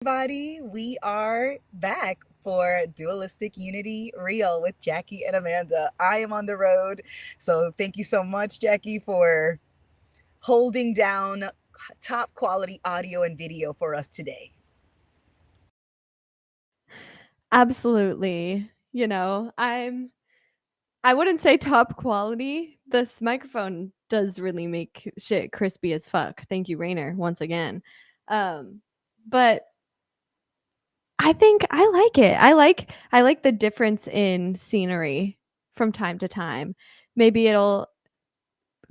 Everybody, we are back for Dualistic Unity Real with Jackie and Amanda. I am on the road, so thank you so much, Jackie, for holding down top quality audio and video for us today. Absolutely. I wouldn't say top quality. This microphone does really make shit crispy as fuck. Thank you, Rainer, once again. Um, but I think I like it. I like the difference in scenery from time to time. Maybe it'll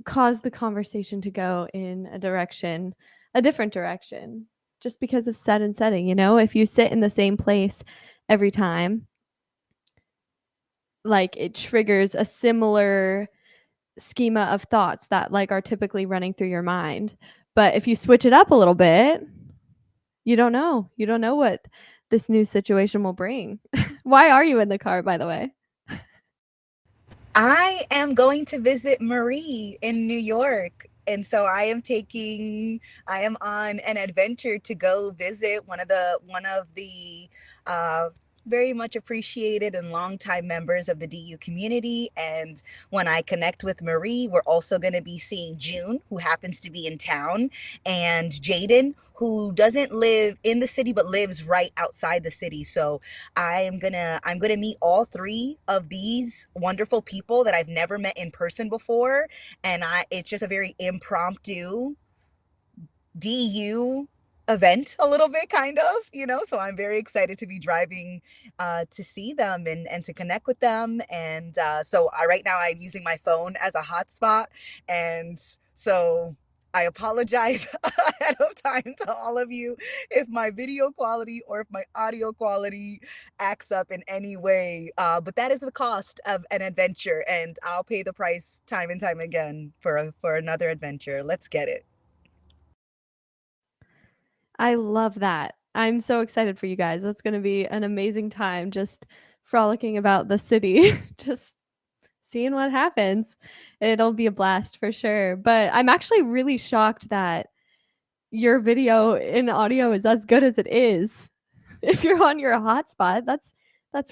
cause the conversation to go in a different direction, just because of set and setting, If you sit in the same place every time, like it triggers a similar schema of thoughts that like are typically running through your mind. But if you switch it up a little bit, you don't know. You don't know what this new situation will bring. Why are you in the car, by the way? I am going to visit Marie in New York. And so I am on an adventure to go visit one of the uh, very much appreciated and longtime members of the DU community. And when I connect with Marie, we're also going to be seeing June, who happens to be in town, and Jaden, who doesn't live in the city but lives right outside the city. So I'm gonna meet all three of these wonderful people that I've never met in person before, and I it's just a very impromptu DU event, a little bit, kind of, so I'm very excited to be driving to see them and to connect with them. And right now I'm using my phone as a hotspot, and so I apologize ahead of time to all of you if my video quality or if my audio quality acts up in any way, but that is the cost of an adventure, and I'll pay the price time and time again for another adventure. Let's get it. I love that. I'm so excited for you guys. That's going to be an amazing time just frolicking about the city, just seeing what happens. It'll be a blast for sure. But I'm actually really shocked that your video and audio is as good as it is. If you're on your hotspot, that's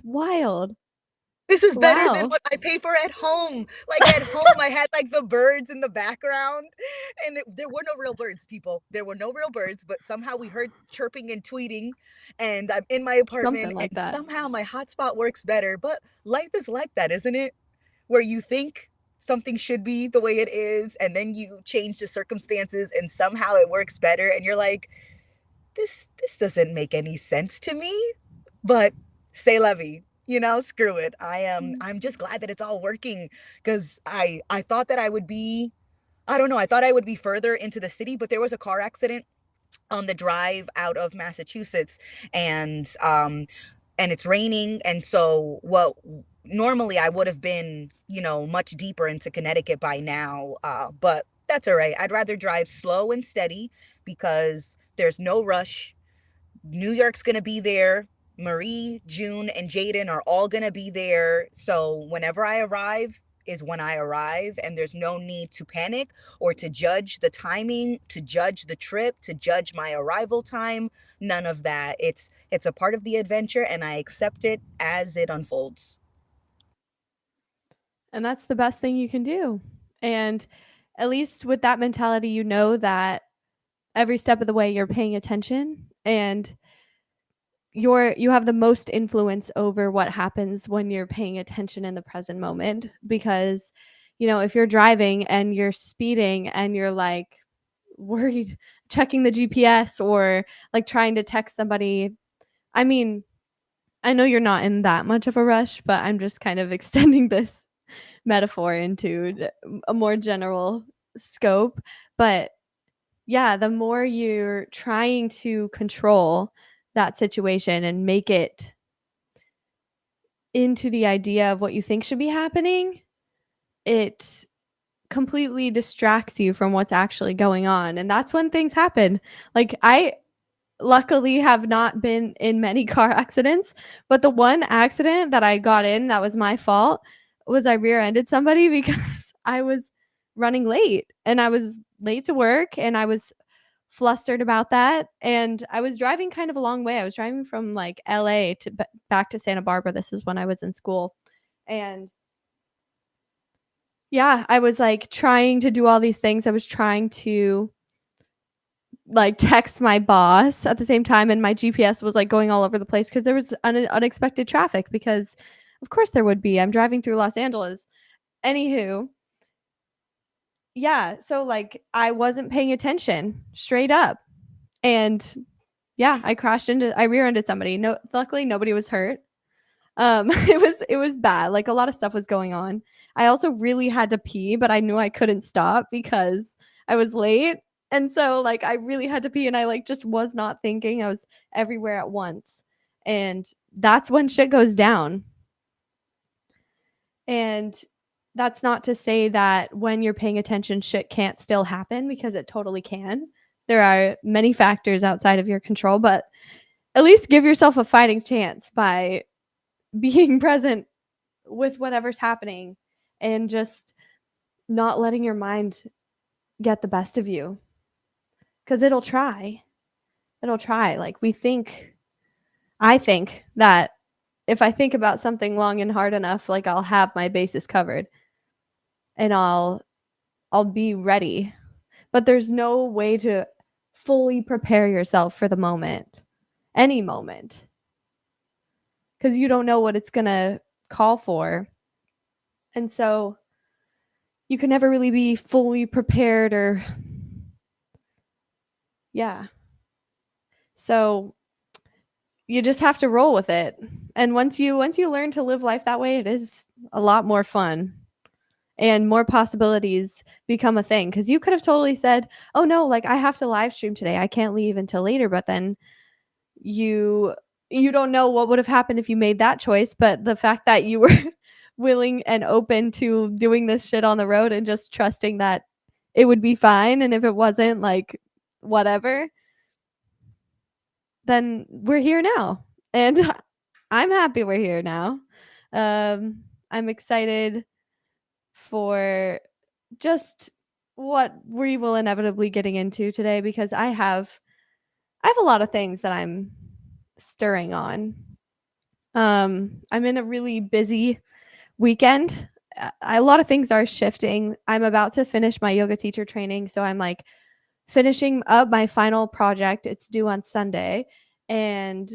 wild. This is better than Wow. what I pay for at home. Like at home, I had like the birds in the background, and there were no real birds, people. There were no real birds, but somehow we heard chirping and tweeting, and I'm in my apartment, Something like and that. somehow my hotspot works better. But life is like that, isn't it? Where you think something should be the way it is, and then you change the circumstances, and somehow it works better, and you're like, this doesn't make any sense to me, but say la vie, screw it. Mm. I'm just glad that it's all working, because I thought that I would be, I don't know, I thought I would be further into the city, but there was a car accident on the drive out of Massachusetts, and it's raining, and so what normally I would have been, much deeper into Connecticut by now, but that's all right. I'd rather drive slow and steady because there's no rush. New York's going to be there. Marie, June, and Jaden are all going to be there. So whenever I arrive is when I arrive, and there's no need to panic or to judge the timing, to judge the trip, to judge my arrival time. None of that. It's a part of the adventure, and I accept it as it unfolds. And that's the best thing you can do. And at least with that mentality, you know that every step of the way you're paying attention and you have the most influence over what happens when you're paying attention in the present moment, because if you're driving and you're speeding and you're like worried checking the GPS or like trying to text somebody. I mean, I know you're not in that much of a rush, but I'm just kind of extending this metaphor into a more general scope. But yeah, the more you're trying to control that situation and make it into the idea of what you think should be happening, it completely distracts you from what's actually going on. And that's when things happen. Like, I luckily have not been in many car accidents, but the one accident that I got in that was my fault was I rear-ended somebody because I was running late and I was late to work and I was flustered about that. And I was driving kind of a long way. I was driving from like LA to back to Santa Barbara. This was when I was in school. And yeah, I was like trying to do all these things. I was trying to like text my boss at the same time, and my GPS was like going all over the place because there was unexpected traffic, because of course there would be. I'm driving through Los Angeles. Anywho, yeah, so like I wasn't paying attention straight up. And yeah, I rear-ended somebody. No, luckily nobody was hurt. It was bad. Like a lot of stuff was going on. I also really had to pee, but I knew I couldn't stop because I was late. And so like I really had to pee, and I like just was not thinking. I was everywhere at once. And that's when shit goes down. And that's not to say that when you're paying attention shit can't still happen, because it totally can. There are many factors outside of your control, but at least give yourself a fighting chance by being present with whatever's happening, and just not letting your mind get the best of you, because it'll try. It'll try. Like I think that if I think about something long and hard enough, like I'll have my bases covered, and I'll be ready. But there's no way to fully prepare yourself for the moment, any moment, because you don't know what it's going to call for. And so you can never really be fully prepared, or yeah. So you just have to roll with it. And once you learn to live life that way, it is a lot more fun, and more possibilities become a thing, cuz you could have totally said, "Oh no, like I have to live stream today. I can't leave until later." But then you you don't know what would have happened if you made that choice, but the fact that you were willing and open to doing this shit on the road and just trusting that it would be fine, and if it wasn't, like whatever, then we're here now. And I'm happy we're here now. I'm excited for just what we will inevitably getting into today, because I have a lot of things that I'm stirring on. I'm in a really busy weekend. A lot of things are shifting. I'm about to finish my yoga teacher training, so I'm like finishing up my final project. It's due on Sunday, and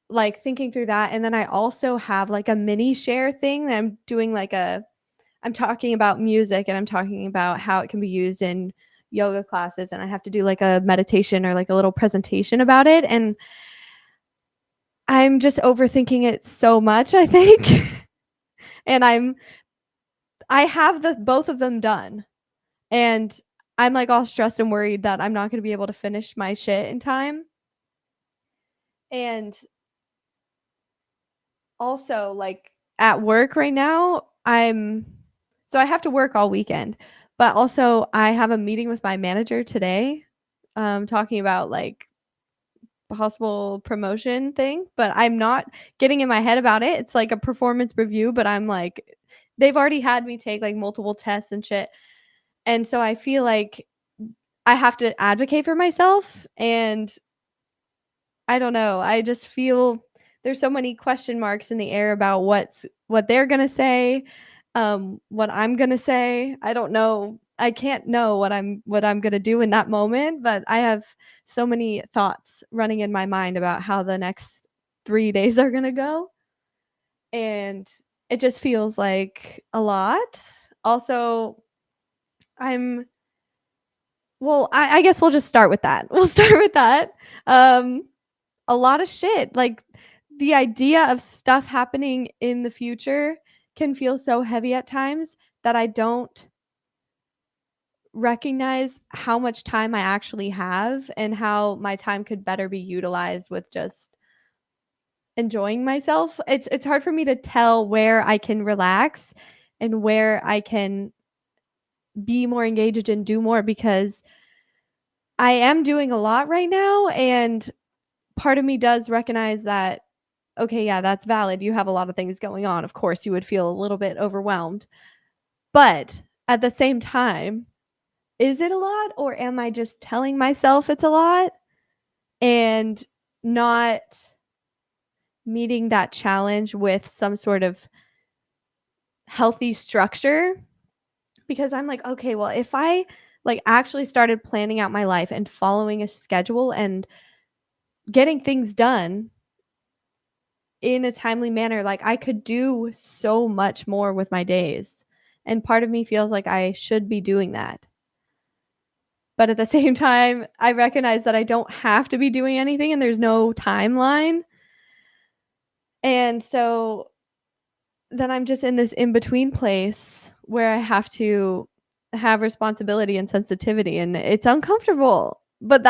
like thinking through that. And then I also have like a mini share thing that I'm doing, like I'm talking about music, and I'm talking about how it can be used in yoga classes, and I have to do like a meditation or like a little presentation about it. And I'm just overthinking it so much, I think. And I have the both of them done. And I'm like all stressed and worried that I'm not going to be able to finish my shit in time. And also like at work right now, I have to work all weekend, but also I have a meeting with my manager today, talking about like possible promotion thing, but I'm not getting in my head about it. It's like a performance review, but I'm like, they've already had me take like multiple tests and shit. And so I feel like I have to advocate for myself, and I don't know. I just feel there's so many question marks in the air about what they're gonna say, what I'm gonna say. I don't know. I can't know what I'm gonna do in that moment, but I have so many thoughts running in my mind about how the next 3 days are gonna go, and it just feels like a lot. Also, I'm well. I guess we'll just start with that. We'll start with that. Um, a lot of shit. Like the idea of stuff happening in the future can feel so heavy at times that I don't recognize how much time I actually have, and how my time could better be utilized with just enjoying myself. It's hard for me to tell where I can relax and where I can be more engaged and do more, because I am doing a lot right now, and part of me does recognize that, okay, yeah, that's valid. You have a lot of things going on. Of course, you would feel a little bit overwhelmed. But at the same time, is it a lot or am I just telling myself it's a lot and not meeting that challenge with some sort of healthy structure? Because I'm like, okay, well, if I like actually started planning out my life and following a schedule and getting things done in a timely manner, like I could do so much more with my days. And part of me feels like I should be doing that. But at the same time, I recognize that I don't have to be doing anything and there's no timeline. And so then I'm just in this in between place where I have to have responsibility and sensitivity and it's uncomfortable. But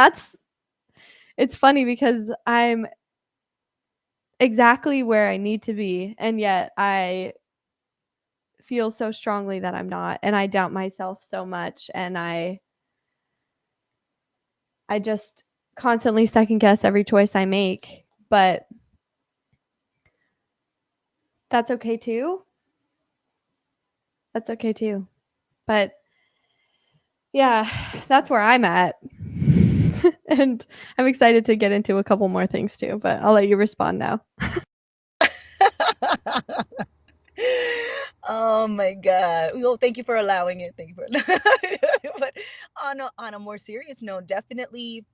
it's funny because I'm exactly where I need to be and yet I feel so strongly that I'm not and I doubt myself so much and I just constantly second guess every choice I make, but that's okay too. That's okay too. But yeah, that's where I'm at. And I'm excited to get into a couple more things too, but I'll let you respond now. Oh my God. Well, thank you for allowing it. Thank you for but on a more serious note, definitely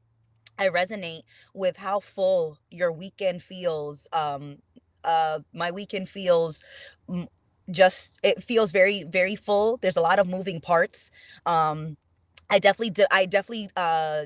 I resonate with how full your weekend feels. My weekend feels mm, just it feels very, very full. There's a lot of moving parts. Um I definitely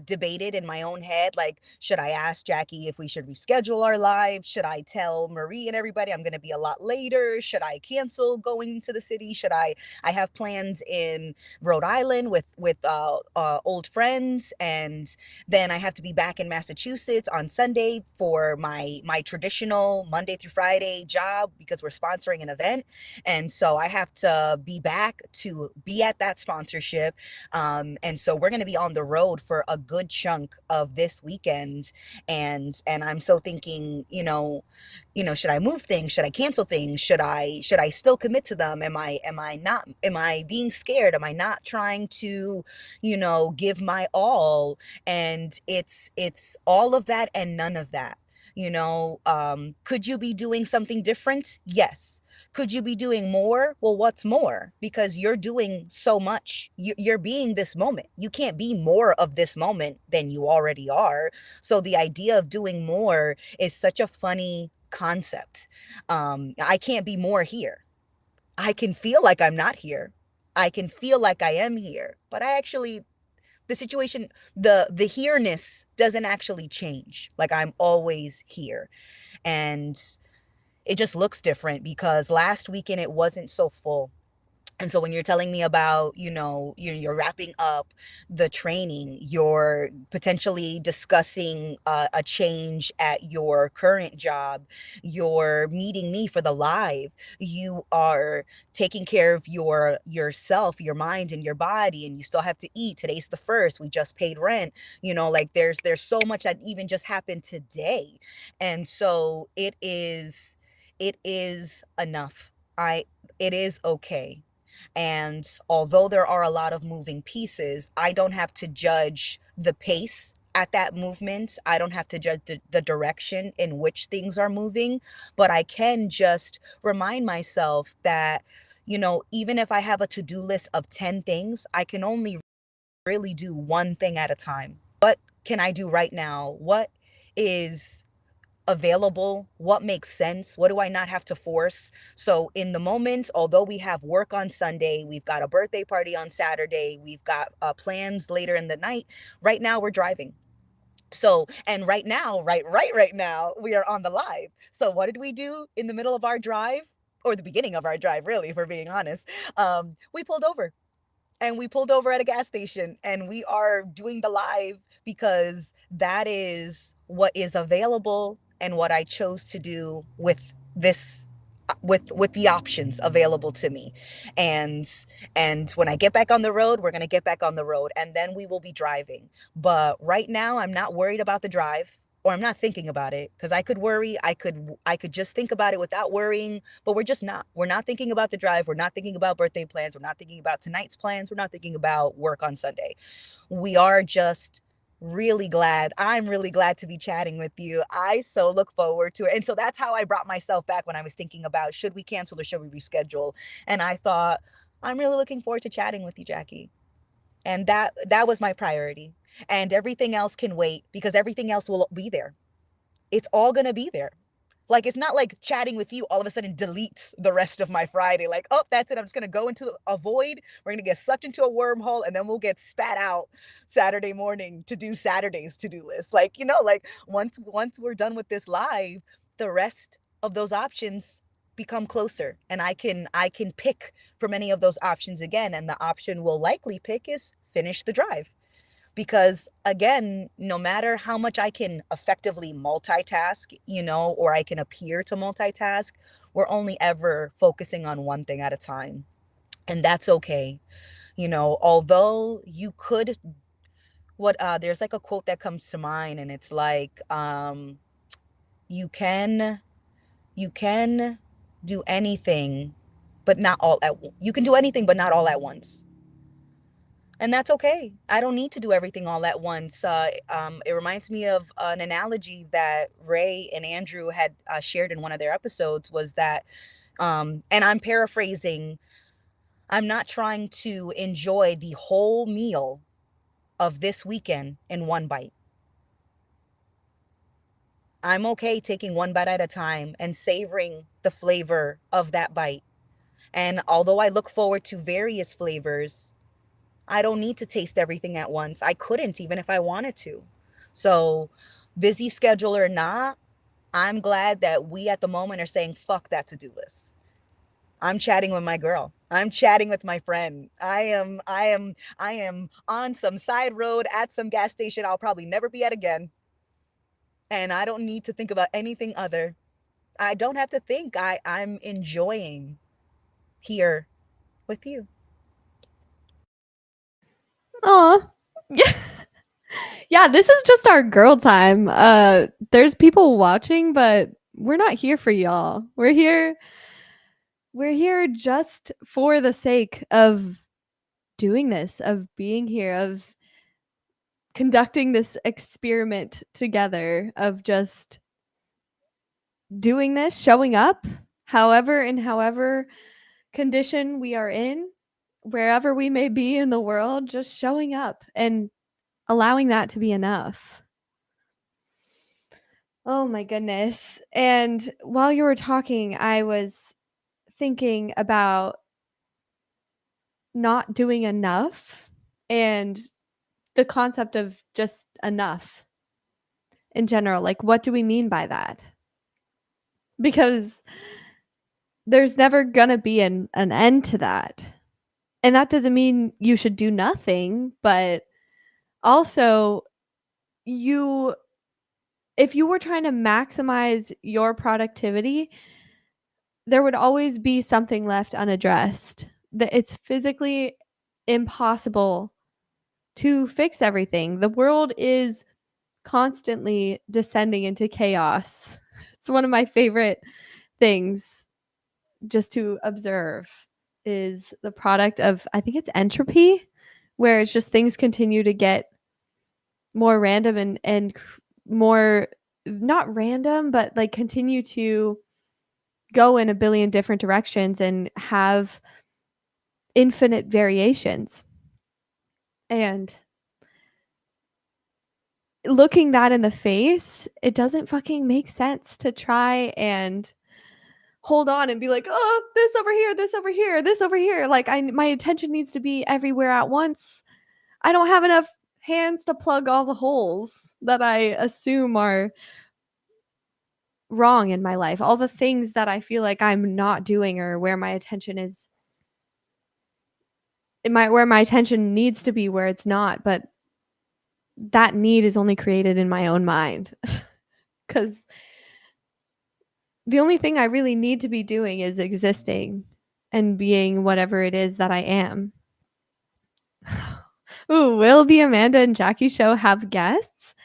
debated in my own head, like, should I ask Jackie if we should reschedule our live? Should I tell Marie and everybody I'm going to be a lot later? Should I cancel going to the city? Should I have plans in Rhode Island with old friends, and then I have to be back in Massachusetts on Sunday for my traditional Monday through Friday job because we're sponsoring an event, and so I have to be back to be at that sponsorship, and so we're going to be on the road for a good chunk of this weekend, and I'm so thinking, should I move things? Should I cancel things? Should I still commit to them? Am I being scared? Am I not trying to, give my all? And it's all of that and none of that. Could you be doing something different? Yes. Could you be doing more? Well, what's more? Because you're doing so much. You're being this moment. You can't be more of this moment than you already are. So the idea of doing more is such a funny concept. I can't be more here. I can feel like I'm not here. I can feel like I am here, but I actually the situation the here-ness doesn't actually change. Like I'm always here. And it just looks different because last weekend it wasn't so full. And so when you're telling me about, you're wrapping up the training, you're potentially discussing a change at your current job, you're meeting me for the live, you are taking care of yourself, your mind and your body, and you still have to eat. Today's the first. We just paid rent. Like there's so much that even just happened today. And so it is enough. I it is okay. And although there are a lot of moving pieces, I don't have to judge the pace at that movement. I don't have to judge the direction in which things are moving, but I can just remind myself that, even if I have a to-do list of 10 things, I can only really do one thing at a time. What can I do right now? What is available, what makes sense, what do I not have to force. So in the moment, although we have work on Sunday, we've got a birthday party on Saturday, we've got plans later in the night, right now we're driving. So, and right now, right now, we are on the live. So what did we do in the middle of our drive, or the beginning of our drive, really, if we're being honest? We pulled over, and we pulled over at a gas station, and we are doing the live because that is what is available and what I chose to do with this, with the options available to me. And and when I get back on the road, we're going to get back on the road, and then we will be driving. But right now I'm not worried about the drive or I'm not thinking about it, because I could worry, I could just think about it without worrying, but we're just not. We're not thinking about the drive, we're not thinking about birthday plans, we're not thinking about tonight's plans, we're not thinking about work on Sunday. We are just really glad. I'm really glad to be chatting with you. I so look forward to it. And so that's how I brought myself back when I was thinking about, should we cancel or should we reschedule? And I thought, I'm really looking forward to chatting with you, Jackie. And that was my priority. And everything else can wait, because everything else will be there. It's all going to be there. Like, it's not like chatting with you all of a sudden deletes the rest of my Friday. Like, oh, that's it. I'm just going to go into a void. We're going to get sucked into a wormhole, and then we'll get spat out Saturday morning to do Saturday's to-do list. Like, like once we're done with this live, the rest of those options become closer, and I can pick from any of those options again, and the option we'll likely pick is finish the drive. Because again, no matter how much I can effectively multitask, or I can appear to multitask, we're only ever focusing on one thing at a time. And that's okay. Although you could, there's like a quote that comes to mind, and it's like, you can, you can do anything, but not all at, you can do anything, but not all at once. And that's okay. I don't need to do everything all at once. It reminds me of an analogy that Ray and Andrew had shared in one of their episodes, was that, and I'm paraphrasing, I'm not trying to enjoy the whole meal of this weekend in one bite. I'm okay taking one bite at a time and savoring the flavor of that bite. And although I look forward to various flavors, I don't need to taste everything at once. I couldn't, even if I wanted to. So, busy schedule or not, I'm glad that we at the moment are saying, fuck that to do list. I'm chatting with my girl. I'm chatting with my friend. I am on some side road at some gas station I'll probably never be at again. And I don't need to think about anything other. I don't have to think. I'm enjoying here with you. Aw. Yeah. Yeah, this is just our girl time. There's people watching, but we're not here for y'all. We're here just for the sake of doing this, of being here, of conducting this experiment together, of just doing this, showing up, however condition we are in, wherever we may be in the world, just showing up and allowing that to be enough. Oh my goodness. And while you were talking, I was thinking about not doing enough and the concept of just enough in general. Like, what do we mean by that? Because there's never going to be an end to that. And that doesn't mean you should do nothing, but also, you if you were trying to maximize your productivity, there would always be something left unaddressed. That it's physically impossible to fix everything. The world is constantly descending into chaos. It's one of my favorite things just to observe, is the product of, I think it's entropy, where it's just things continue to get more random and more, not random, but like continue to go in a billion different directions and have infinite variations. And looking that in the face, it doesn't fucking make sense to try and hold on and be like, "Oh, this over here, this over here, this over here." Like, my attention needs to be everywhere at once. I don't have enough hands to plug all the holes that I assume are wrong in my life. All the things that I feel like I'm not doing, or where my attention is, where my attention needs to be, where it's not, but that need is only created in my own mind. Cuz the only thing I really need to be doing is existing and being whatever it is that I am. Ooh, will the Amanda and Jackie show have guests?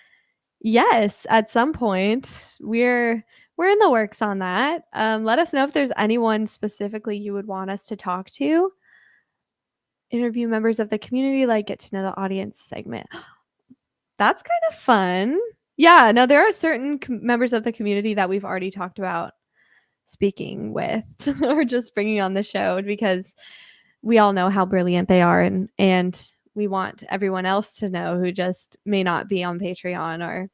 Yes, at some point. We're in the works on that. Let us know if there's anyone specifically you would want us to talk to. Interview members of the community, like get to know the audience segment. That's kind of fun. Yeah, no, there are certain members of the community that we've already talked about speaking with or just bringing on the show because we all know how brilliant they are, and we want everyone else to know who just may not be on Patreon or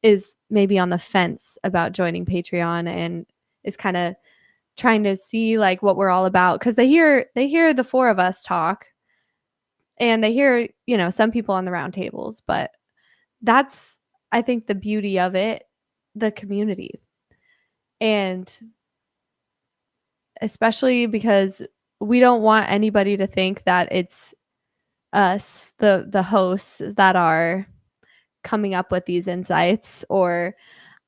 is maybe on the fence about joining Patreon and is kind of trying to see like what we're all about because they hear the four of us talk and they hear, some people on the round tables, but that's, I think, the beauty of it, the community. And especially because we don't want anybody to think that it's us, the hosts, that are coming up with these insights or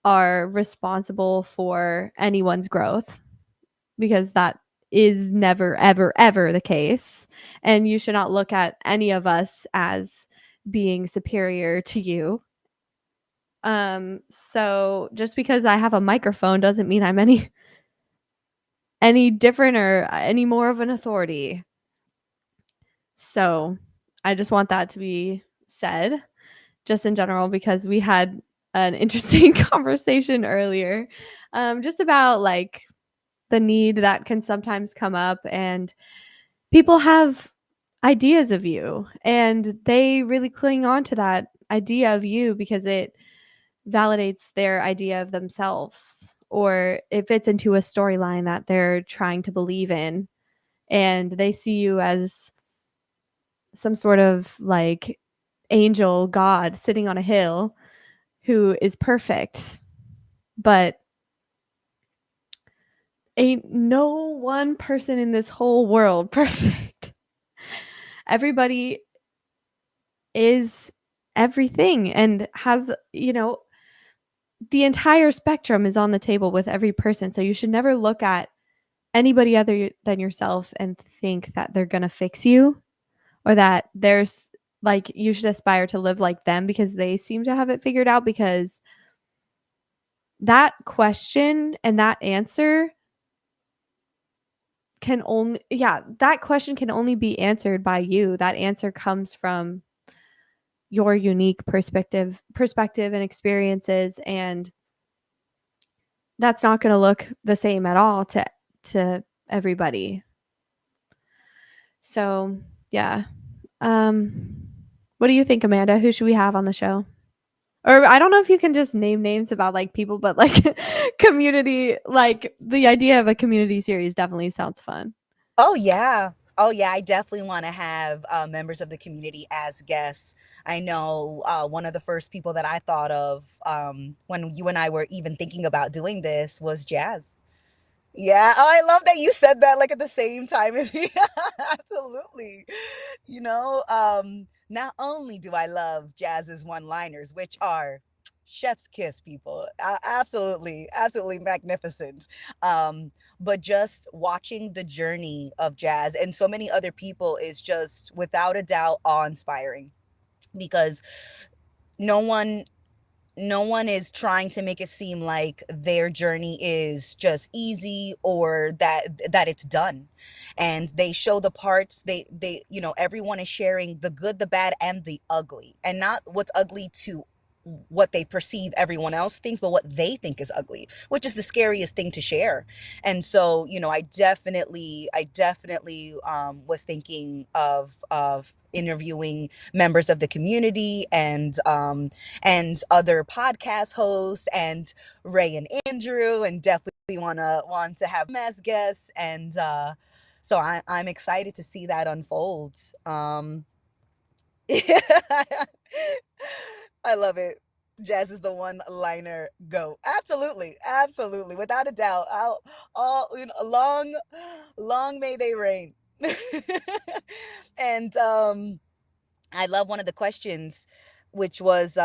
are responsible for anyone's growth, because that is never ever ever the case, and you should not look at any of us as being superior to you. So just because I have a microphone doesn't mean I'm any different or any more of an authority. So I just want that to be said, just in general, because we had an interesting conversation earlier, just about like the need that can sometimes come up, and people have ideas of you and they really cling on to that idea of you because it validates their idea of themselves, or it fits into a storyline that they're trying to believe in, and they see you as some sort of like angel god sitting on a hill who is perfect. But ain't no one person in this whole world perfect. Everybody is everything and has, the entire spectrum is on the table with every person. So you should never look at anybody other than yourself and think that they're going to fix you, or that there's like you should aspire to live like them because they seem to have it figured out, because that question and that answer can only yeah, that question can only be answered by you. That answer comes from your unique perspective and experiences, and that's not going to look the same at all to everybody. So, yeah. Um what do you think, Amanda? Who should we have on the show? Or I don't know if you can just name names about like people, but like community, like the idea of a community series definitely sounds fun. Oh yeah. Oh yeah, I definitely want to have members of the community as guests. I know one of the first people that I thought of when you and I were even thinking about doing this was Jazz. Yeah. Oh, I love that you said that like at the same time as me. Absolutely. Not only do I love Jazz's one-liners, which are chef's kiss, people, absolutely, absolutely magnificent. But just watching the journey of Jazz and so many other people is just without a doubt awe-inspiring, because no one no one is trying to make it seem like their journey is just easy or that it's done. And they show the parts, everyone is sharing the good, the bad, and the ugly, and not what's ugly to what they perceive everyone else thinks, but what they think is ugly, which is the scariest thing to share. And so, I definitely was thinking of interviewing members of the community, and other podcast hosts, and Ray and Andrew, and definitely want to have them as guests. And so I'm excited to see that unfold. I love it. Jazz is the one liner go. Absolutely, absolutely, without a doubt. All long may they reign. And I love one of the questions, which was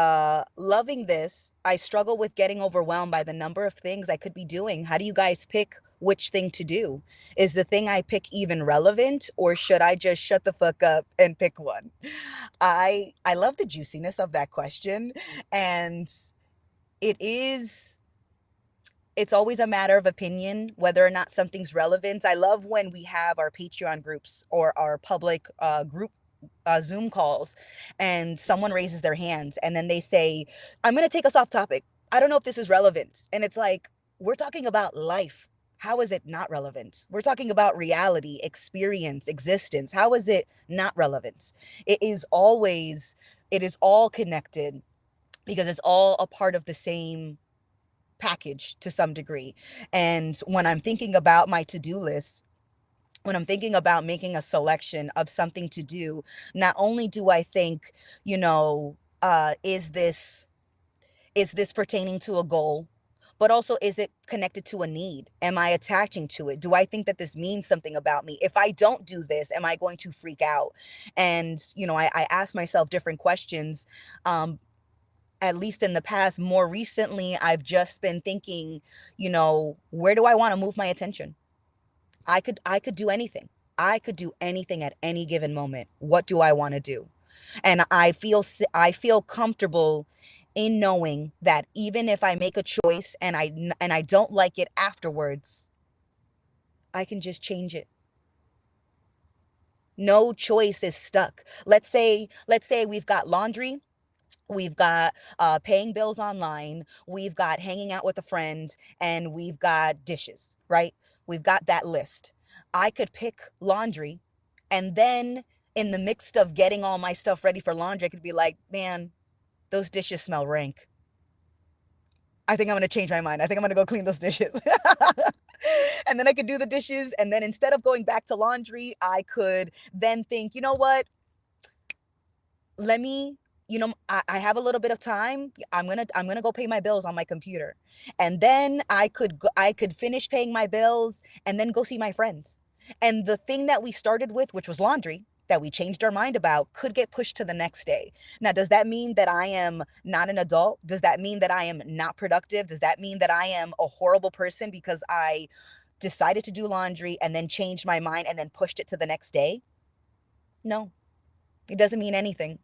loving this. I struggle with getting overwhelmed by the number of things I could be doing. How do you guys pick which thing to do? Is the thing I pick even relevant, or should I just shut the fuck up and pick one? I love the juiciness of that question. And it is it's always a matter of opinion whether or not something's relevant. I love when we have our Patreon groups or our public group Zoom calls, and someone raises their hands and then they say, I'm going to take us off topic. I don't know if this is relevant. And it's like, we're talking about life. How is it not relevant? We're talking about reality, experience, existence. How is it not relevant? It is always, it is all connected because it's all a part of the same package to some degree. And when I'm thinking about my to do list, when I'm thinking about making a selection of something to do, not only do I think, is this pertaining to a goal, but also is it connected to a need? Am I attaching to it? Do I think that this means something about me? If I don't do this, am I going to freak out? And I ask myself different questions. At least in the past, more recently, I've just been thinking, where do I want to move my attention? I could do anything. I could do anything at any given moment. What do I want to do? And I feel comfortable in knowing that even if I make a choice and I don't like it afterwards, I can just change it. No choice is stuck. Let's say we've got laundry. We've got paying bills online. We've got hanging out with a friend, and we've got dishes, right? We've got that list. I could pick laundry, and then in the midst of getting all my stuff ready for laundry, I could be like, man, those dishes smell rank. I think I'm going to change my mind. I think I'm going to go clean those dishes. And then I could do the dishes. And then instead of going back to laundry, I could then think, you know what? Let me I have a little bit of time. I'm gonna go pay my bills on my computer, and then I could finish paying my bills and then go see my friends. And the thing that we started with, which was laundry, that we changed our mind about, could get pushed to the next day. Now, does that mean that I am not an adult? Does that mean that I am not productive? Does that mean that I am a horrible person because I decided to do laundry and then changed my mind and then pushed it to the next day? No, it doesn't mean anything.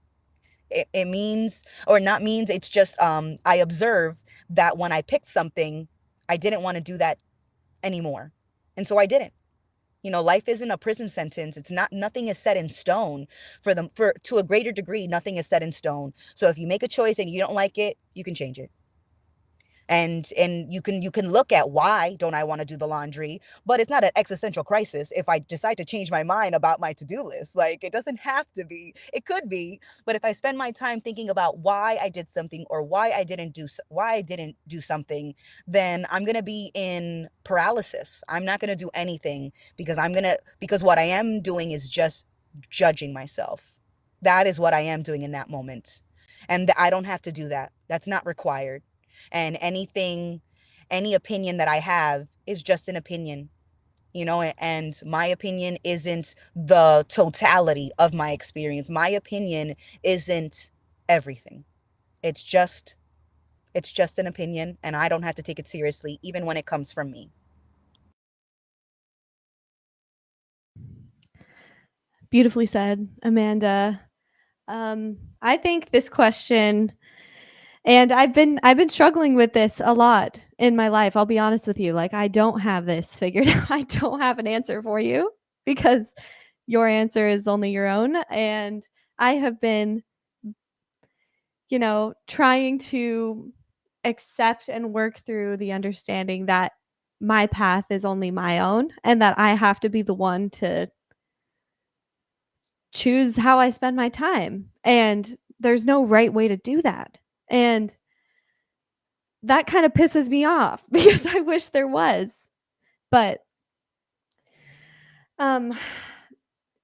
It means, or not means, it's just I observe that when I picked something, I didn't want to do that anymore, and so I didn't. Life isn't a prison sentence. It's not. Nothing is set in stone. For to a greater degree, nothing is set in stone. So if you make a choice and you don't like it, you can change it. And you can look at, why don't I want to do the laundry? But it's not an existential crisis if I decide to change my mind about my to-do list. Like, it doesn't have to be. It could be, but if I spend my time thinking about why I did something, or why I didn't do something, then I'm going to be in paralysis. I'm not going to do anything, because what I am doing is just judging myself. That is what I am doing in that moment. And I don't have to do that. That's not required. And any opinion that I have is just an opinion, and my opinion isn't the totality of my experience. My opinion isn't everything. It's just it's just an opinion, and I don't have to take it seriously even when it comes from me. Beautifully said, Amanda. I think this question, and I've been struggling with this a lot in my life. I'll be honest with you. Like, I don't have this figured out. I don't have an answer for you because your answer is only your own. And I have been, trying to accept and work through the understanding that my path is only my own and that I have to be the one to choose how I spend my time. And there's no right way to do that. And that kind of pisses me off because I wish there was. But um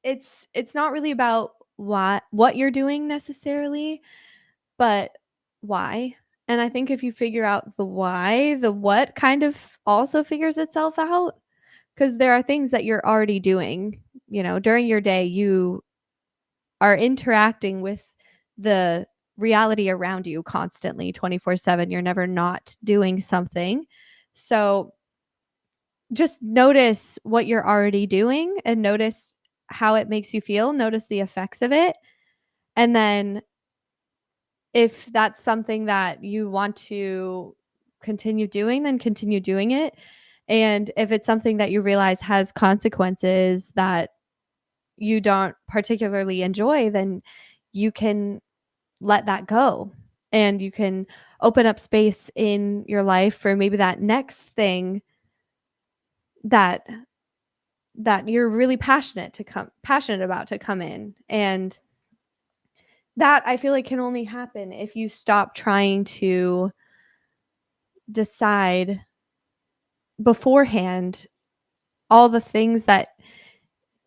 it's not really about what you're doing necessarily, but why. And I think if you figure out the why, the what kind of also figures itself out, because there are things that you're already doing, during your day. You are interacting with the reality around you constantly 24/7. You're never not doing something. So just notice what you're already doing and notice how it makes you feel, notice the effects of it, and then if that's something that you want to continue doing, then continue doing it. And if it's something that you realize has consequences that you don't particularly enjoy, then you can let that go, and you can open up space in your life for maybe that next thing that you're really passionate about to come in. And that, I feel like, can only happen if you stop trying to decide beforehand all the things that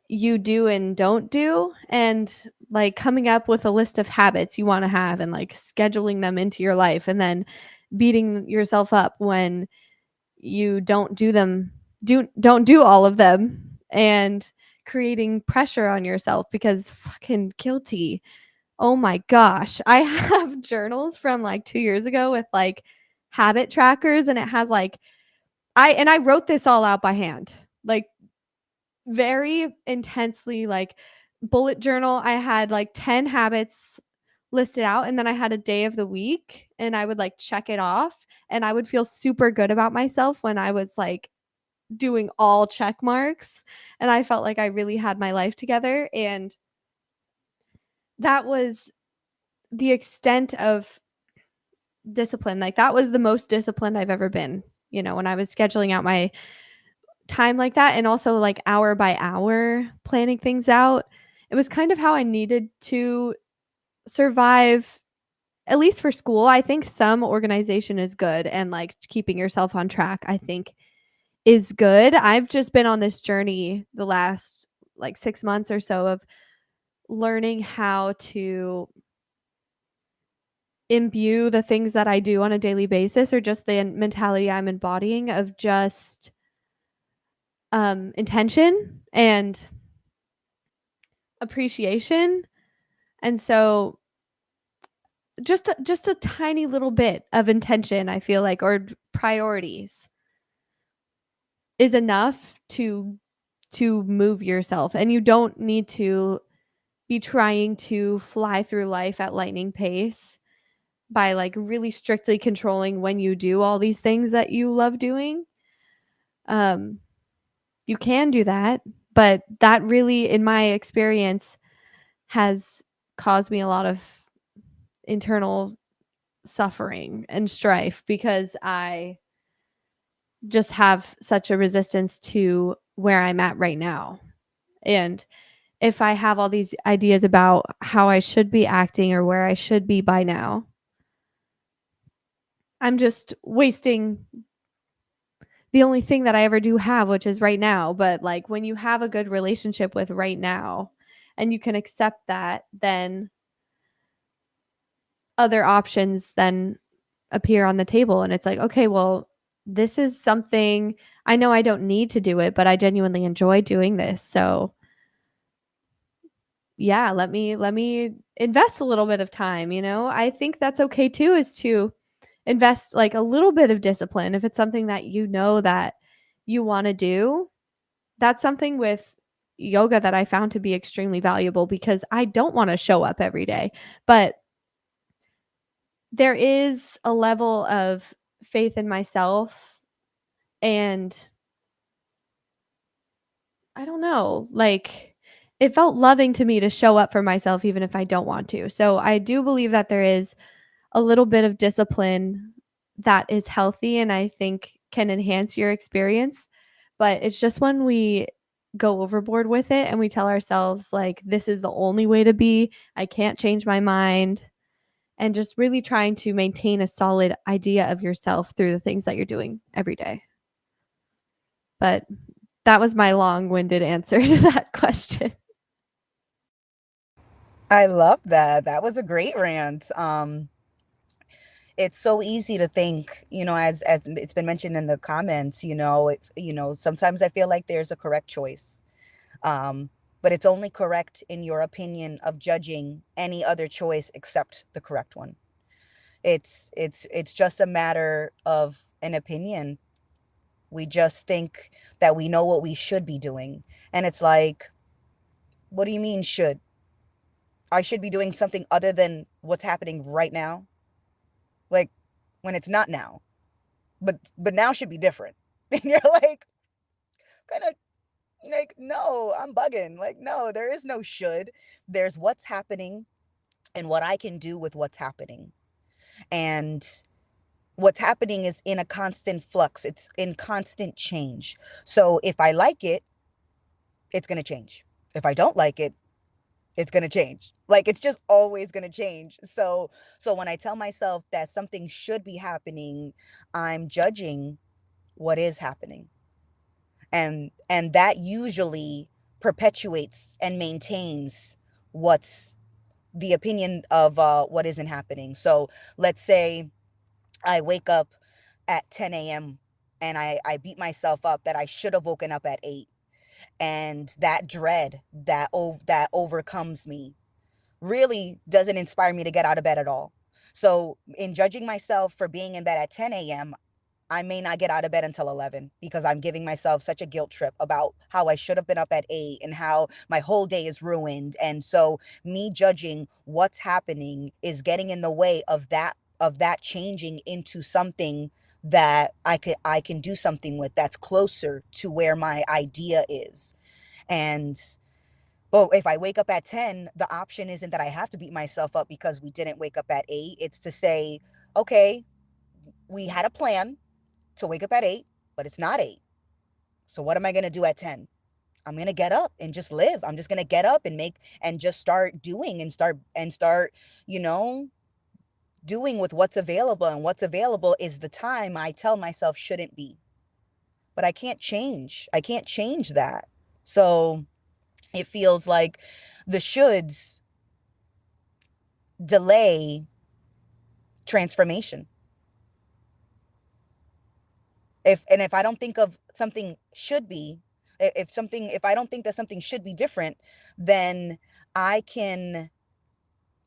you do and don't do, and like coming up with a list of habits you want to have and like scheduling them into your life, and then beating yourself up when you don't do them, don't do all of them, and creating pressure on yourself because fucking guilty. Oh my gosh. I have journals from like 2 years ago with like habit trackers, and it has like I wrote this all out by hand. Like very intensely, like bullet journal. I had like 10 habits listed out, and then I had a day of the week and I would like check it off, and I would feel super good about myself when I was like doing all check marks, and I felt like I really had my life together. And that was the extent of discipline. Like that was the most disciplined I've ever been, when I was scheduling out my time like that, and also like hour by hour planning things out. It was kind of how I needed to survive, at least for school. I think some organization is good, and like keeping yourself on track, I think, is good. I've just been on this journey the last like 6 months or so of learning how to imbue the things that I do on a daily basis, or just the mentality I'm embodying of just intention and appreciation. And so just a tiny little bit of intention, I feel like, or priorities is enough to move yourself. And you don't need to be trying to fly through life at lightning pace by like really strictly controlling when you do all these things that you love doing. Um, you can do that, but that really, in my experience, has caused me a lot of internal suffering and strife because I just have such a resistance to where I'm at right now. And if I have all these ideas about how I should be acting or where I should be by now, I'm just wasting the only thing that I ever do have, which is right now. But like when you have a good relationship with right now and you can accept that, then other options then appear on the table. And it's like, okay, well, this is something I know I don't need to do it, but I genuinely enjoy doing this. So yeah, let me invest a little bit of time. I think that's okay too, is to invest like a little bit of discipline if it's something that that you want to do. That's something with yoga that I found to be extremely valuable because I don't want to show up every day. But there is a level of faith in myself, and I don't know, like it felt loving to me to show up for myself even if I don't want to. So I do believe that there is a little bit of discipline that is healthy and I think can enhance your experience. But it's just when we go overboard with it and we tell ourselves, like, this is the only way to be, I can't change my mind, and just really trying to maintain a solid idea of yourself through the things that you're doing every day. But that was my long winded answer to that question. I love that. That was a great rant. It's so easy to think, as it's been mentioned in the comments, sometimes I feel like there's a correct choice. Um, but it's only correct in your opinion of judging any other choice except the correct one. It's just a matter of an opinion. We just think that we know what we should be doing. And it's like, what do you mean should? I should be doing something other than what's happening right now. Like when it's not now. But now should be different. And you're like kind of like, no, I'm bugging. Like, no, there is no should. There's what's happening and what I can do with what's happening. And what's happening is in a constant flux. It's in constant change. So if I like it, it's going to change. If I don't like it, it's going to change. Like it's just always going to change. So when I tell myself that something should be happening, I'm judging what is happening. And that usually perpetuates and maintains what's the opinion of what isn't happening. So let's say I wake up at 10 a.m. and I beat myself up that I should have woken up at 8. And that dread that overcomes me really doesn't inspire me to get out of bed at all. So in judging myself for being in bed at 10 a.m., I may not get out of bed until 11 because I'm giving myself such a guilt trip about how I should have been up at 8 and how my whole day is ruined. And so me judging what's happening is getting in the way of that changing into something that I can do something with that's closer to where my idea is. And well, if I wake up at 10, the option isn't that I have to beat myself up because we didn't wake up at 8. It's to say, okay, we had a plan to wake up at 8, but it's not 8. So what am I going to do at 10? I'm going to get up and just live. I'm just going to get up and make and just start doing and start, you know, doing with what's available, and what's available is the time I tell myself shouldn't be. But I can't change. I can't change that. So it feels like the shoulds delay transformation. If I don't think of something should be, if I don't think that something should be different, then I can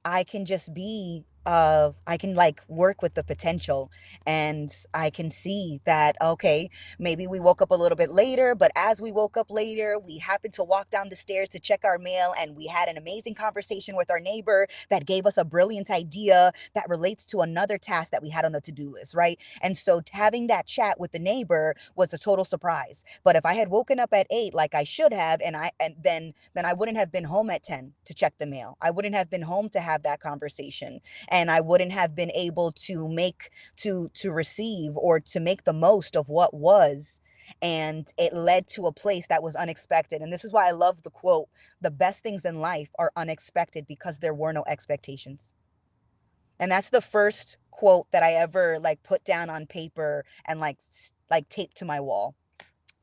I can just be I can like work with the potential, and I can see that okay, maybe we woke up a little bit later, but as we woke up later, we happened to walk down the stairs to check our mail, and we had an amazing conversation with our neighbor that gave us a brilliant idea that relates to another task that we had on the to-do list, right? And so having that chat with the neighbor was a total surprise. But if I had woken up at 8 like I should have, and then I wouldn't have been home at 10 to check the mail. I wouldn't have been home to have that conversation, and I wouldn't have been able to make to receive or to make the most of what was. And it led to a place that was unexpected. And this is why I love the quote, the best things in life are unexpected because there were no expectations. And that's the first quote that I ever like put down on paper and like taped to my wall.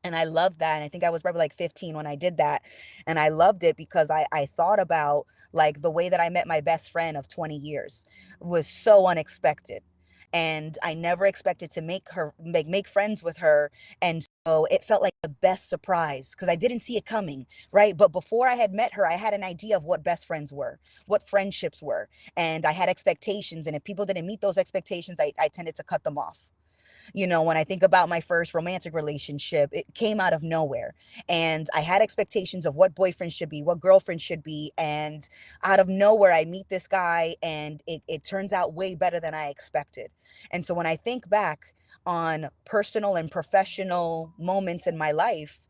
And I loved that. And I think I was probably like 15 when I did that. And I loved it because I thought about like the way that I met my best friend of 20 years was so unexpected. And I never expected to make friends with her. And so it felt like the best surprise because I didn't see it coming, right? But before I had met her, I had an idea of what best friends were, what friendships were. And I had expectations. And if people didn't meet those expectations, I tended to cut them off. You know, when I think about my first romantic relationship, it came out of nowhere. And I had expectations of what boyfriend should be, what girlfriend should be. And out of nowhere, I meet this guy and it turns out way better than I expected. And so when I think back on personal and professional moments in my life,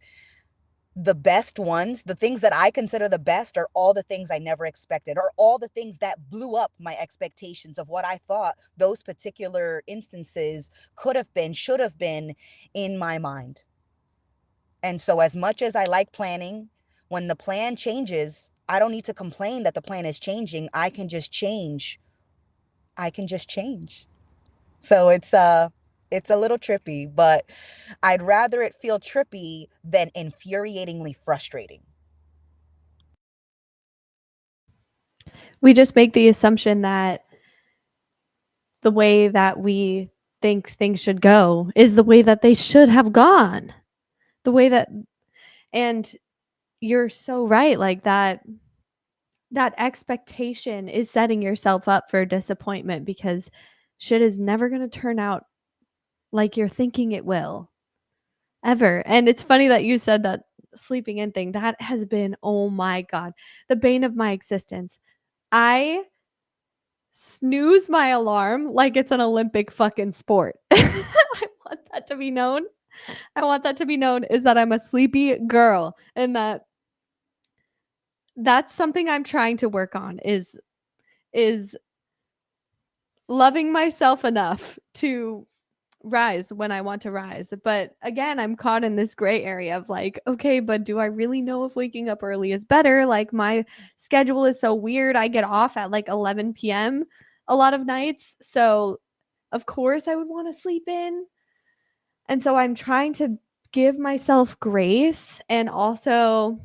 the best ones, the things that I consider the best, are all the things I never expected, or all the things that blew up my expectations of what I thought those particular instances could have been, should have been in my mind. And so, as much as I like planning, when the plan changes, I don't need to complain that the plan is changing. I can just change. I can just change. So it's a little trippy, but I'd rather it feel trippy than infuriatingly frustrating. We just make the assumption that the way that we think things should go is the way that they should have gone. The way that and you're so right, like that expectation is setting yourself up for disappointment because shit is never going to turn out like you're thinking it will ever. And it's funny that you said that sleeping in thing. That has been, oh my God, the bane of my existence. I snooze my alarm like it's an Olympic fucking sport. I want that to be known. I want that to be known is that I'm a sleepy girl and that's something I'm trying to work on is loving myself enough to rise when I want to rise. But again, I'm caught in this gray area of like, okay, but do I really know if waking up early is better? Like my schedule is so weird. I get off at like 11 p.m. a lot of nights. So, of course, I would want to sleep in. And so I'm trying to give myself grace and also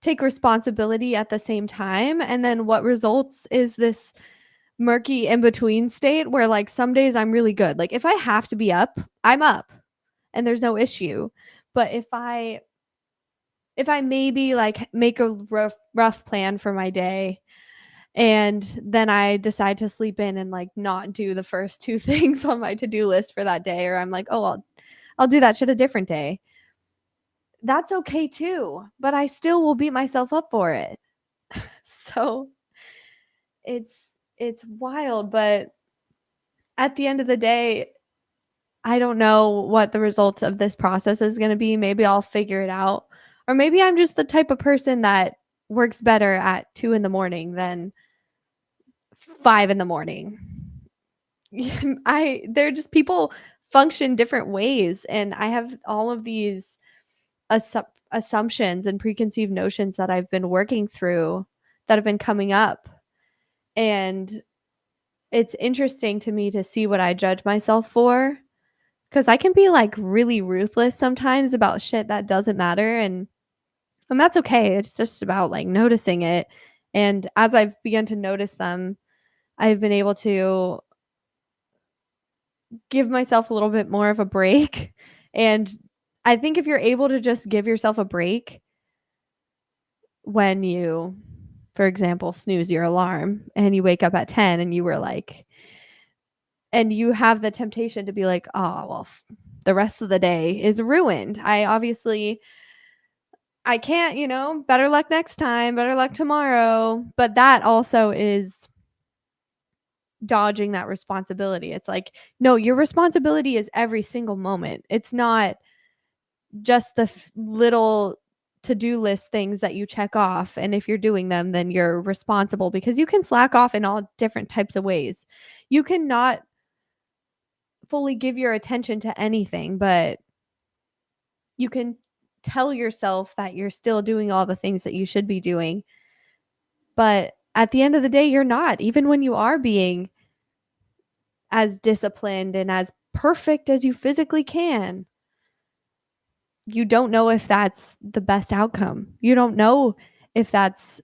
take responsibility at the same time. And then what results is this murky in between state where like some days I'm really good. Like if I have to be up, I'm up and there's no issue. But if I maybe like make a rough plan for my day and then I decide to sleep in and like not do the first two things on my to-do list for that day or I'm like, "Oh, I'll do that shit a different day." That's okay too, but I still will beat myself up for it. So, it's it's wild, but at the end of the day, I don't know what the results of this process is going to be. Maybe I'll figure it out. Or maybe I'm just the type of person that works better at 2 in the morning than 5 in the morning. They're just people function different ways and I have all of these assumptions and preconceived notions that I've been working through that have been coming up and it's interesting to me to see what I judge myself for because I can be like really ruthless sometimes about shit that doesn't matter and that's okay. It's just about like noticing it. And as I've begun to notice them, I've been able to give myself a little bit more of a break. And I think if you're able to just give yourself a break when you, for example, snooze your alarm and you wake up at 10 and you were like, and you have the temptation to be like, oh, well, the rest of the day is ruined. I can't, better luck next time, better luck tomorrow. But that also is dodging that responsibility. It's like, no, your responsibility is every single moment. It's not just the little to do list things that you check off. And if you're doing them, then you're responsible because you can slack off in all different types of ways. You cannot fully give your attention to anything, but you can tell yourself that you're still doing all the things that you should be doing. But at the end of the day, you're not, even when you are being as disciplined and as perfect as you physically can. You don't know if that's the best outcome. You don't know if that's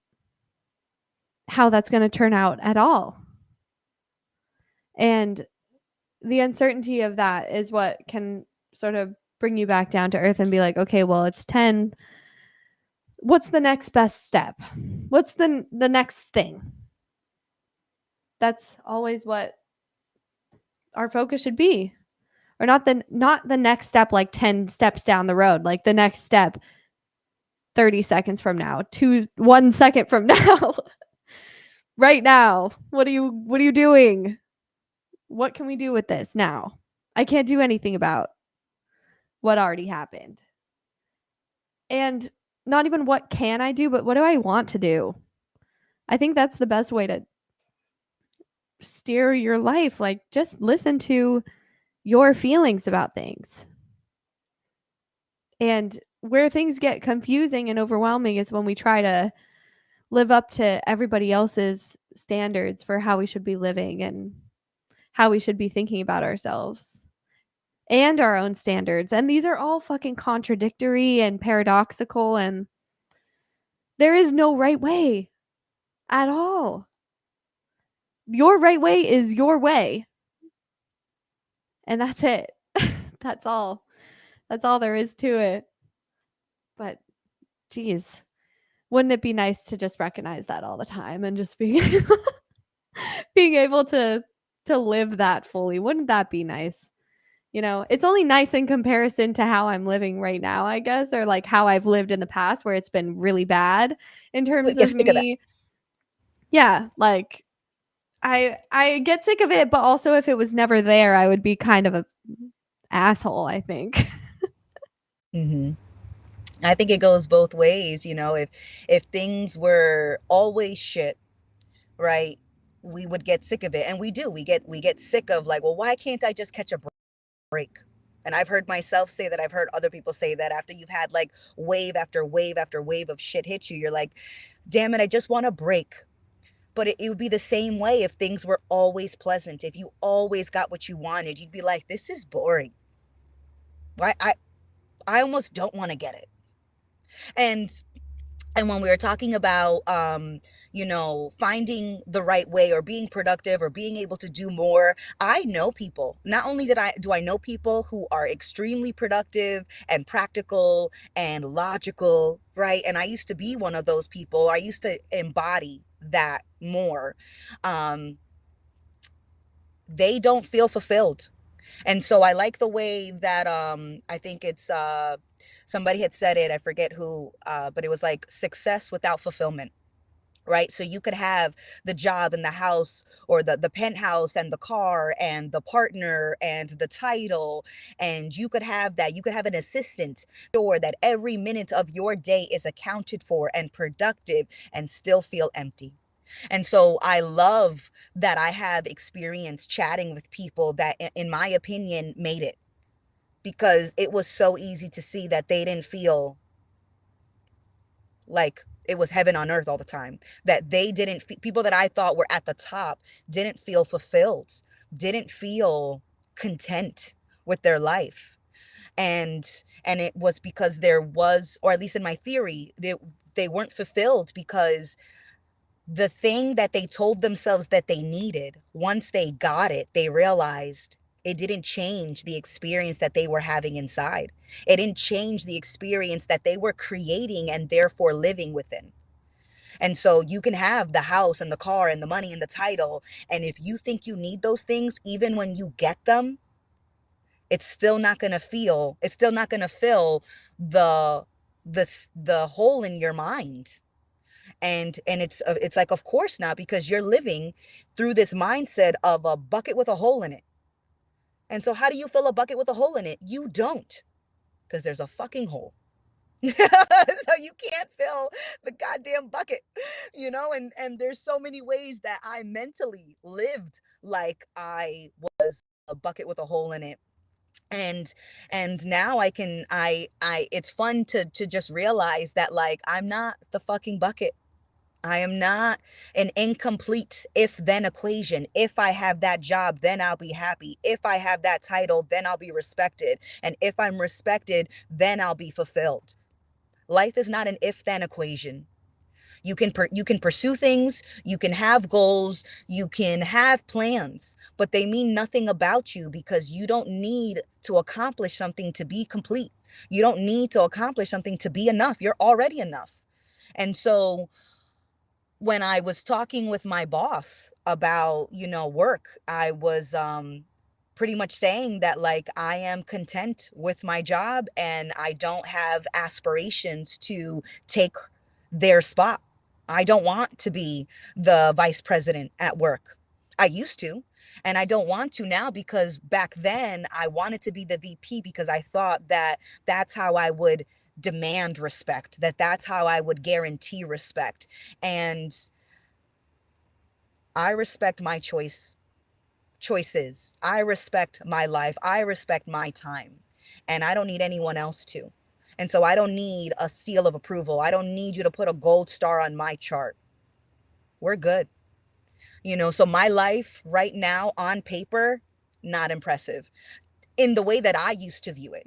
how that's going to turn out at all. And the uncertainty of that is what can sort of bring you back down to earth and be like, okay, well, it's 10. What's the next best step? What's the next thing? That's always what our focus should be. Or not the next step like 10 steps down the road, like the next step 30 seconds from now, 1 second from now. Right now. What are you doing? What can we do with this now? I can't do anything about what already happened. And not even what can I do, but what do I want to do? I think that's the best way to steer your life. Like just listen to your feelings about things. And where things get confusing and overwhelming is when we try to live up to everybody else's standards for how we should be living and how we should be thinking about ourselves and our own standards. And these are all fucking contradictory and paradoxical, and there is no right way at all. Your right way is your way. And that's it. That's all. That's all there is to it. But geez, wouldn't it be nice to just recognize that all the time and just be being able to live that fully? Wouldn't that be nice? It's only nice in comparison to how I'm living right now, I guess, or like how I've lived in the past where it's been really bad in terms Yeah, of speak of that. me Yeah, like I get sick of it, but also if it was never there, I would be kind of a asshole, I think. Hmm. I think it goes both ways. If things were always shit, right, we would get sick of it, and we do. We get sick of, like, well, why can't I just catch a break? And I've heard myself say that. I've heard other people say that after you've had, like, wave after wave after wave of shit hit you, you're like, damn it, I just want a break. But it would be the same way if things were always pleasant. If you always got what you wanted, you'd be like, this is boring. Why I almost don't want to get it. And when we were talking about finding the right way, or being productive, or being able to do more, I know people. Not only do I know people who are extremely productive and practical and logical, right? And I used to be one of those people. I used to embody that more. um they don't feel fulfilled. And so I like the way that, I think it's, somebody had said it, I forget who, but it was like success without fulfillment. Right? So you could have the job and the house, or the penthouse and the car and the partner and the title, and you could have that. You could have an assistant, or that every minute of your day is accounted for and productive, and still feel empty. And so I love that I have experience chatting with people that, in my opinion, made it, because it was so easy to see that they didn't feel like it was heaven on earth all the time. That they didn't, people that I thought were at the top didn't feel fulfilled, didn't feel content with their life. And it was because there was, or at least in my theory, they weren't fulfilled because the thing that they told themselves that they needed, once they got it, they realized it didn't change the experience that they were having inside. It didn't change the experience that they were creating and therefore living within. And so you can have the house and the car and the money and the title. And if you think you need those things, even when you get them, it's still not going to fill the, the hole in your mind. And it's like, of course not, because you're living through this mindset of a bucket with a hole in it. And so how do you fill a bucket with a hole in it? You don't, because there's a fucking hole. So you can't fill the goddamn bucket, and there's so many ways that I mentally lived like I was a bucket with a hole in it. And and now I it's fun to just realize that, like, I'm not the fucking bucket. I am not an incomplete if then equation. If I have that job, then I'll be happy. If I have that title, then I'll be respected. And if I'm respected, then I'll be fulfilled. Life is not an if then equation. You can pursue things, you can have goals, you can have plans, but they mean nothing about you, because you don't need to accomplish something to be complete. You don't need to accomplish something to be enough. You're already enough. And so when I was talking with my boss about, work, I was pretty much saying that, like, I am content with my job and I don't have aspirations to take their spot. I don't want to be the vice president at work. I used to, and I don't want to now, because back then I wanted to be the VP because I thought that that's how I would demand respect, that's how I would guarantee respect. And I respect my choices. I respect my life. I respect my time. And I don't need anyone else to. And so I don't need a seal of approval. I don't need you to put a gold star on my chart. We're good. So my life right now on paper, not impressive in the way that I used to view it.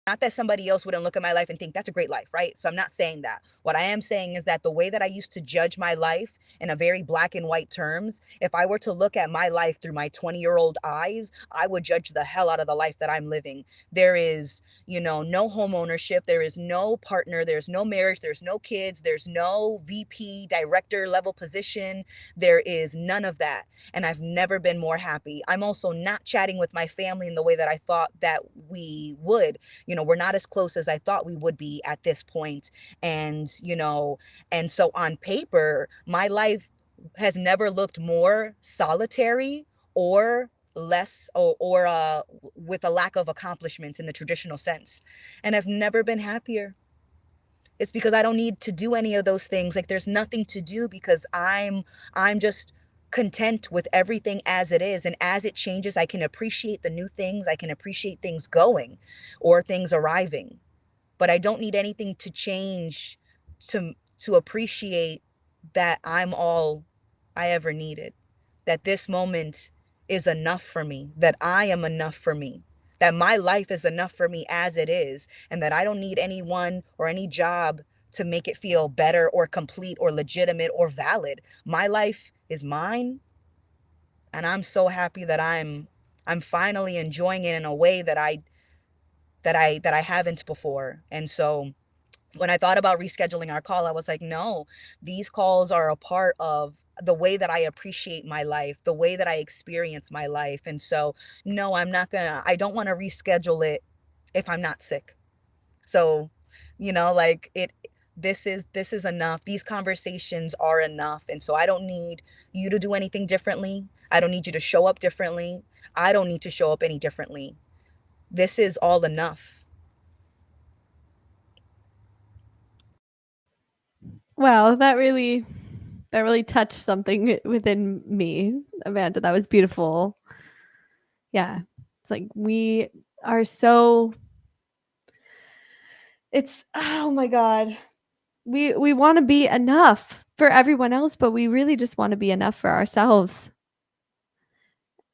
Not that somebody else wouldn't look at my life and think that's a great life, right? So I'm not saying that. What I am saying is that the way that I used to judge my life in a very black and white terms, if I were to look at my life through my 20-year-old eyes, I would judge the hell out of the life that I'm living. There is, no home ownership. There is no partner. There's no marriage. There's no kids. There's no VP director level position. There is none of that. And I've never been more happy. I'm also not chatting with my family in the way that I thought that we would. We're not as close as I thought we would be at this point. And so on paper, my life has never looked more solitary or less or with a lack of accomplishments in the traditional sense. And I've never been happier. It's because I don't need to do any of those things. Like there's nothing to do because I'm just content with everything as it is, and as it changes I can appreciate the new things. I can appreciate things going or things arriving, but I don't need anything to change to appreciate that I'm all I ever needed. That this moment is enough for me, that I am enough for me, that my life is enough for me as it is, and that I don't need anyone or any job to make it feel better or complete or legitimate or valid. My life is mine, and I'm so happy that I'm finally enjoying it in a way that I haven't before. And so when I thought about rescheduling our call, I was like, no, these calls are a part of the way that I appreciate my life, the way that I experience my life. And so, no, I don't want to reschedule it if I'm not sick. So, like this is enough. These conversations are enough. And so I don't need you to do anything differently. I don't need you to show up differently. I don't need to show up any differently. This is all enough. Well, that really touched something within me, Amanda. That was beautiful. Yeah. It's like we are so it's oh my god. We want to be enough for everyone else, but we really just want to be enough for ourselves.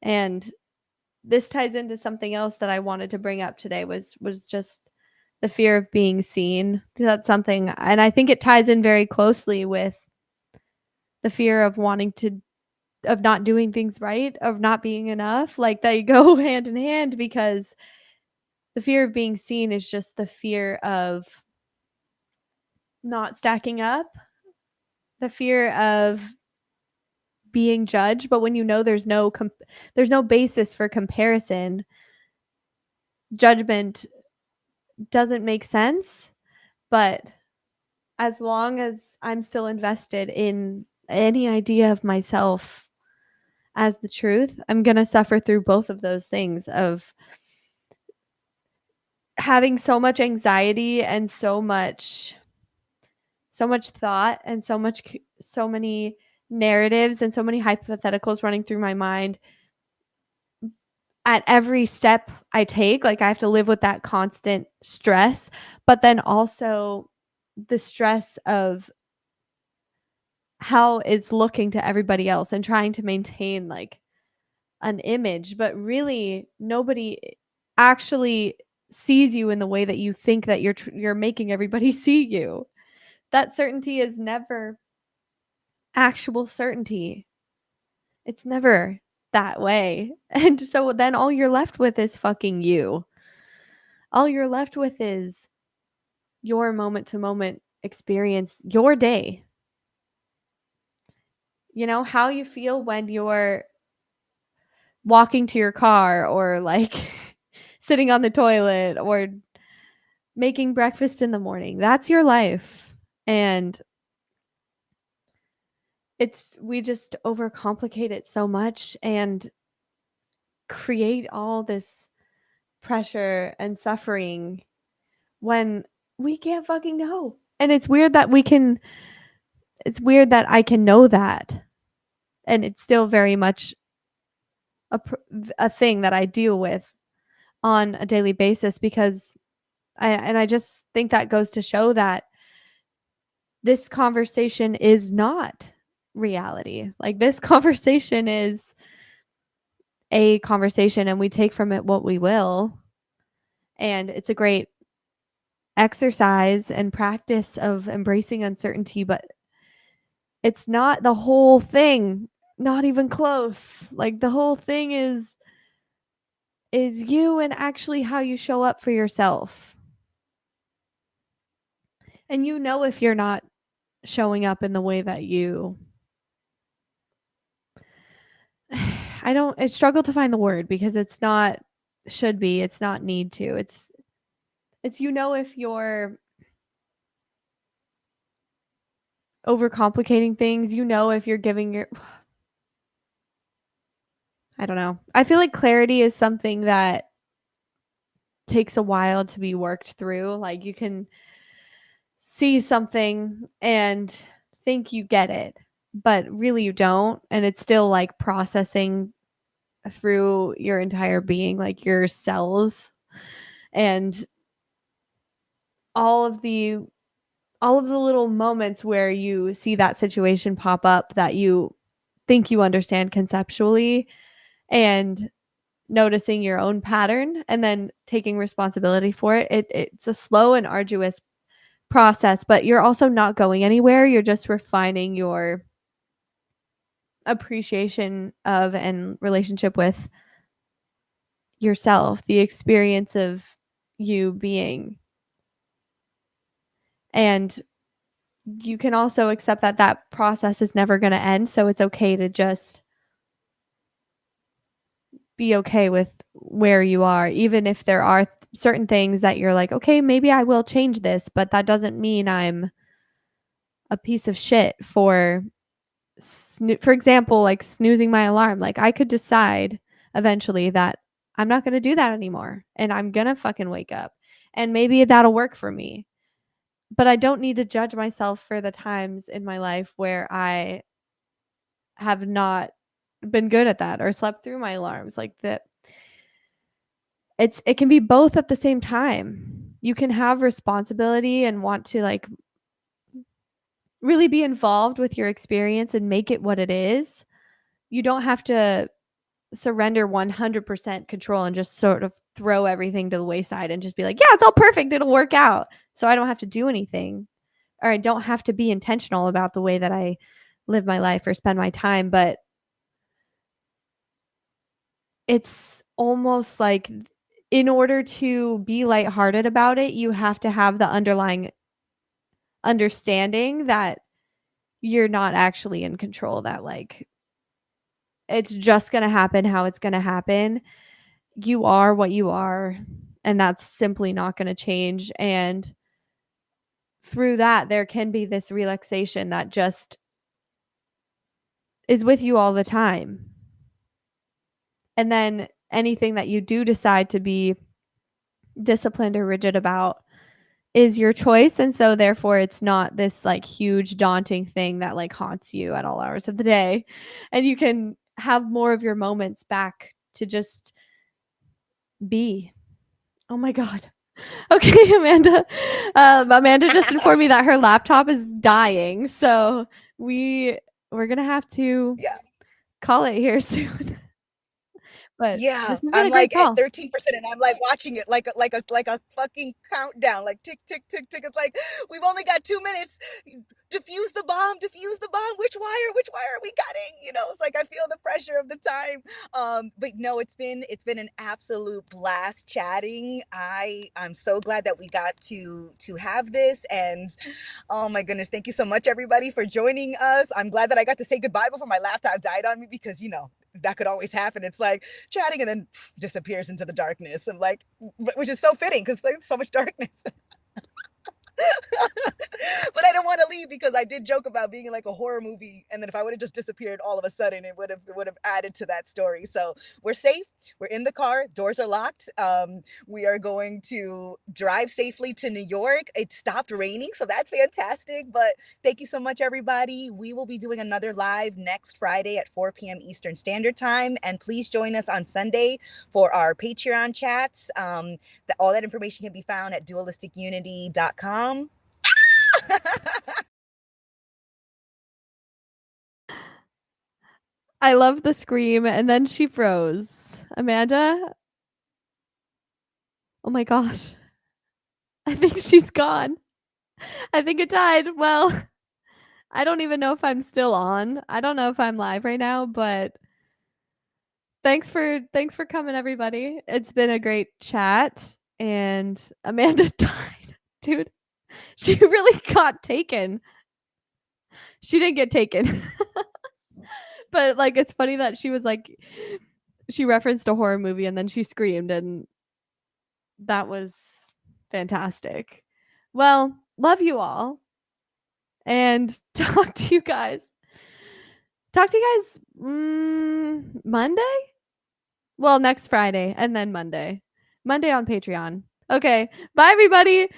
And this ties into something else that I wanted to bring up today was just the fear of being seen. That's something, and I think it ties in very closely with the fear of wanting to of not doing things right, of not being enough. Like they go hand in hand because the fear of being seen is just the fear of not stacking up, the fear of being judged, but when you know there's no basis for comparison, judgment doesn't make sense. But as long as I'm still invested in any idea of myself as the truth, I'm going to suffer through both of those things of having so much anxiety and so much thought and so many narratives and so many hypotheticals running through my mind at every step I take. Like I have to live with that constant stress, but then also the stress of how it's looking to everybody else and trying to maintain like an image, but really nobody actually sees you in the way that you think that you're making everybody see you. That certainty is never actual certainty. It's never that way. And so then all you're left with is fucking you. All you're left with is your moment to moment experience, your day. You know, how you feel when you're walking to your car or like sitting on the toilet or making breakfast in the morning. That's your life. And we just overcomplicate it so much and create all this pressure and suffering when we can't fucking know. And it's weird that I can know that. And it's still very much a, a thing that I deal with on a daily basis because I just think that goes to show that this conversation is not reality. Like this conversation is a conversation and we take from it what we will. And it's a great exercise and practice of embracing uncertainty, but it's not the whole thing, not even close. Like the whole thing is you and actually how you show up for yourself. And you know if you're not showing up in the way that you I struggle to find the word because it's not should be, it's not need to. It's if you're overcomplicating things. You know, if you're giving your, I don't know. I feel like clarity is something that takes a while to be worked through. Like you can see something and think you get it, but really you don't. And it's still like processing through your entire being, like your cells and all of the all of the little moments where you see that situation pop up that you think you understand conceptually and noticing your own pattern and then taking responsibility for it. It's a slow and arduous process, but you're also not going anywhere. You're just refining your appreciation of and relationship with yourself, the experience of you being. And you can also accept that that process is never going to end. So it's okay to just be okay with where you are, even if there are certain things that you're like, okay, maybe I will change this, but that doesn't mean I'm a piece of shit for example, like snoozing my alarm. Like I could decide eventually that I'm not going to do that anymore and I'm going to fucking wake up. And maybe that'll work for me. But I don't need to judge myself for the times in my life where I have not been good at that or slept through my alarms. Like that it can be both at the same time. You can have responsibility and want to like really be involved with your experience and make it what it is. You don't have to surrender 100% control and just sort of throw everything to the wayside and just be like, yeah, it's all perfect. It'll work out. So I don't have to do anything or I don't have to be intentional about the way that I live my life or spend my time. But it's almost like in order to be lighthearted about it, you have to have the underlying understanding that you're not actually in control, that like it's just going to happen how it's going to happen. You are what you are, and that's simply not going to change. And through that, there can be this relaxation that just is with you all the time. And then anything that you do decide to be disciplined or rigid about is your choice. And so, therefore, it's not this like huge, daunting thing that like haunts you at all hours of the day. And you can have more of your moments back to just be. Oh my God. Okay, Amanda. Amanda just informed me that her laptop is dying, so we we're gonna have to Yeah. call it here soon. But Yeah, this has been I'm a great like at call. 13% and I'm like watching it like a fucking countdown, like tick tick tick tick. It's like we've only got 2 minutes. Defuse the bomb. Which wire are we cutting? You know, it's like I feel the pressure of the time. But no, it's been an absolute blast chatting. I'm so glad that we got to have this, and oh my goodness, thank you so much everybody for joining us. I'm glad that I got to say goodbye before my laptop died on me because that could always happen. It's like chatting and then disappears into the darkness. I'm like, which is so fitting because there's so much darkness. But I don't want to leave because I did joke about being in like a horror movie, and then if I would have just disappeared all of a sudden, it would have added to that story. So we're safe. We're in the car. Doors are locked. We are going to drive safely to New York. It stopped raining, so that's fantastic. But thank you so much, everybody. We will be doing another live next Friday at 4 p.m. Eastern Standard Time, and please join us on Sunday for our Patreon chats. All that information can be found at dualisticunity.com. I love the scream, and then she froze. Amanda? Oh my gosh. I think she's gone. I think it died. Well, I don't even know if I'm still on. I don't know if I'm live right now, but thanks for coming everybody. It's been a great chat and Amanda died. Dude, she really got taken. She didn't get taken. But like it's funny that she was like she referenced a horror movie and then she screamed and that was fantastic. Well, love you all and talk to you guys Monday. Well, next Friday and then Monday on Patreon. Okay, bye everybody.